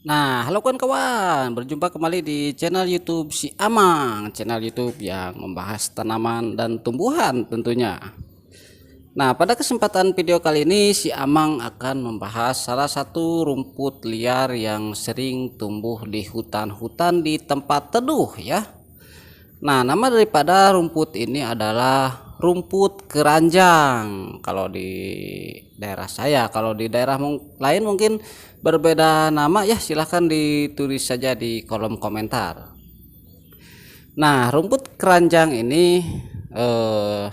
Nah, halo kawan-kawan, berjumpa kembali di channel YouTube Si Amang, channel YouTube yang membahas tanaman dan tumbuhan tentunya. Nah, pada kesempatan video kali ini Si Amang akan membahas salah satu rumput liar yang sering tumbuh di hutan-hutan di tempat teduh ya. Nah, nama daripada rumput ini adalah rumput keranjang. Kalau di daerah saya, kalau di daerah lain mungkin berbeda nama ya, silahkan ditulis saja di kolom komentar. Nah, rumput keranjang ini eh,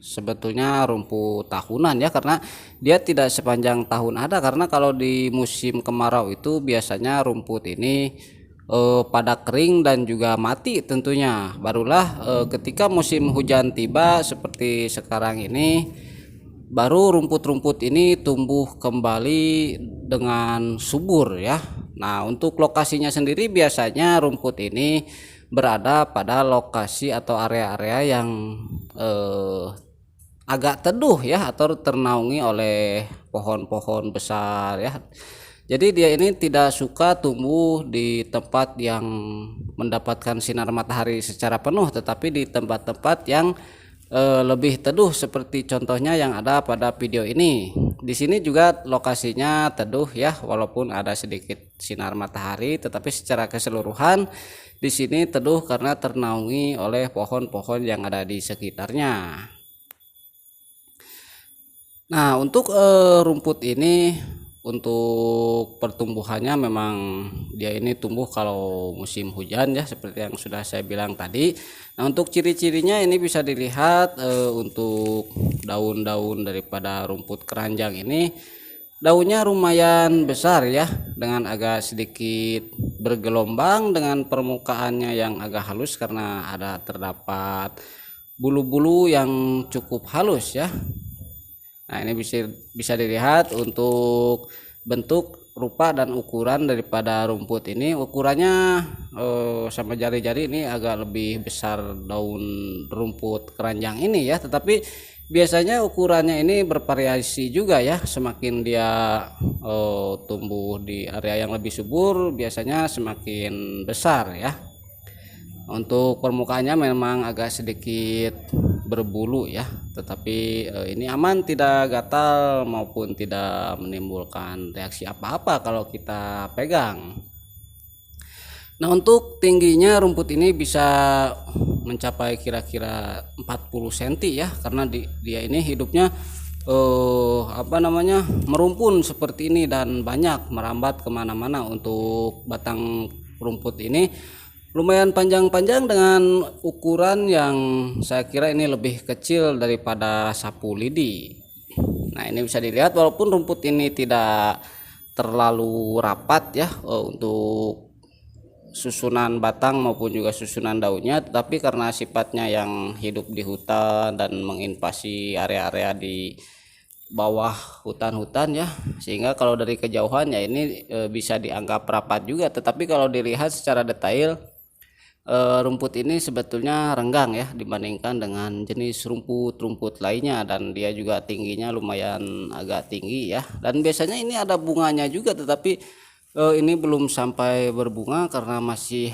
sebetulnya rumput tahunan ya, karena dia tidak sepanjang tahun ada, karena kalau di musim kemarau itu biasanya rumput ini pada kering dan juga mati tentunya. Barulah ketika musim hujan tiba seperti sekarang ini, baru rumput-rumput ini tumbuh kembali dengan subur ya. Nah, untuk lokasinya sendiri biasanya rumput ini berada pada lokasi atau area-area yang eh, agak teduh ya, atau ternaungi oleh pohon-pohon besar ya. Jadi dia ini tidak suka tumbuh di tempat yang mendapatkan sinar matahari secara penuh, tetapi di tempat-tempat yang lebih teduh seperti contohnya yang ada pada video ini. Di sini juga lokasinya teduh ya, walaupun ada sedikit sinar matahari, tetapi secara keseluruhan di sini teduh karena ternaungi oleh pohon-pohon yang ada di sekitarnya. Nah, untuk rumput ini, untuk pertumbuhannya memang dia ini tumbuh kalau musim hujan ya, seperti yang sudah saya bilang tadi. Nah, untuk ciri-cirinya ini bisa dilihat untuk daun-daun daripada rumput keranjang ini, daunnya lumayan besar ya, dengan agak sedikit bergelombang, dengan permukaannya yang agak halus karena terdapat bulu-bulu yang cukup halus ya. Nah, ini bisa dilihat untuk bentuk, rupa dan ukuran daripada rumput ini. Ukurannya sama jari-jari ini agak lebih besar daun rumput keranjang ini ya, tetapi biasanya ukurannya ini bervariasi juga ya. Semakin dia tumbuh di area yang lebih subur, biasanya semakin besar ya. Untuk permukaannya memang agak sedikit berbulu ya, tetapi ini aman, tidak gatal maupun tidak menimbulkan reaksi apa-apa kalau kita pegang. Nah, untuk tingginya rumput ini bisa mencapai kira-kira 40 cm ya, karena dia ini hidupnya merumpun seperti ini dan banyak merambat kemana-mana. Untuk batang rumput ini lumayan panjang-panjang dengan ukuran yang saya kira ini lebih kecil daripada sapu lidi. Nah, ini bisa dilihat walaupun rumput ini tidak terlalu rapat ya untuk susunan batang maupun juga susunan daunnya, tetapi karena sifatnya yang hidup di hutan dan menginvasi area-area di bawah hutan-hutan ya, sehingga kalau dari kejauhan ya ini bisa dianggap rapat juga. Tetapi kalau dilihat secara detail, rumput ini sebetulnya renggang ya dibandingkan dengan jenis rumput-rumput lainnya, dan dia juga tingginya lumayan agak tinggi ya. Dan biasanya ini ada bunganya juga, tetapi ini belum sampai berbunga karena masih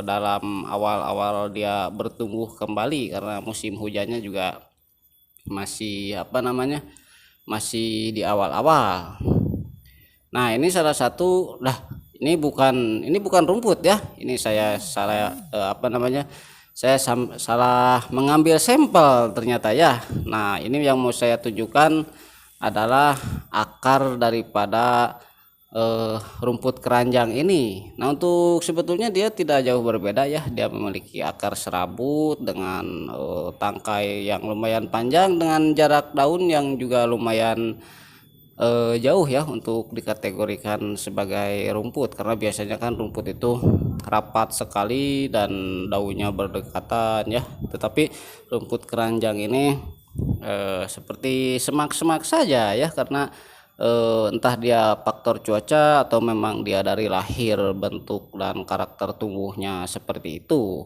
dalam awal-awal dia bertumbuh kembali, karena musim hujannya juga masih masih di awal-awal. Nah, ini salah satu ini bukan rumput ya. Ini saya salah salah mengambil sampel ternyata ya. Nah, ini yang mau saya tunjukkan adalah akar daripada rumput keranjang ini. Nah, untuk sebetulnya dia tidak jauh berbeda ya. Dia memiliki akar serabut dengan tangkai yang lumayan panjang, dengan jarak daun yang juga lumayan jauh ya untuk dikategorikan sebagai rumput, karena biasanya kan rumput itu rapat sekali dan daunnya berdekatan ya, tetapi rumput keranjang ini seperti semak-semak saja ya, karena entah dia faktor cuaca atau memang dia dari lahir bentuk dan karakter tumbuhnya seperti itu.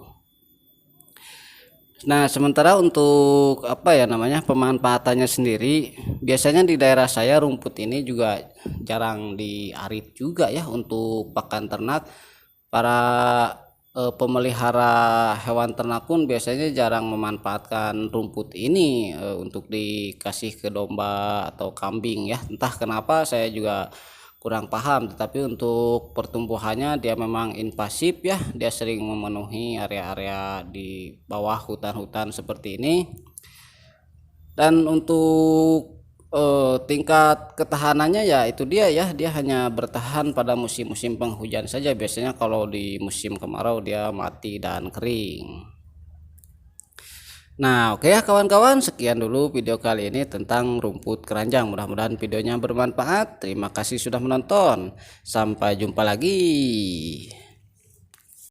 Nah, sementara untuk apa ya namanya pemanfaatannya sendiri, biasanya di daerah saya rumput ini juga jarang diarit juga ya untuk pakan ternak. Para pemelihara hewan ternak pun biasanya jarang memanfaatkan rumput ini untuk dikasih ke domba atau kambing ya. Entah kenapa saya juga kurang paham, tetapi untuk pertumbuhannya dia memang invasif ya, dia sering memenuhi area-area di bawah hutan-hutan seperti ini. Dan untuk tingkat ketahanannya ya itu dia ya, dia hanya bertahan pada musim-musim penghujan saja, biasanya kalau di musim kemarau dia mati dan kering. Nah, oke ya kawan-kawan, sekian dulu video kali ini tentang rumput keranjang. Mudah-mudahan videonya bermanfaat. Terima kasih sudah menonton. Sampai jumpa lagi.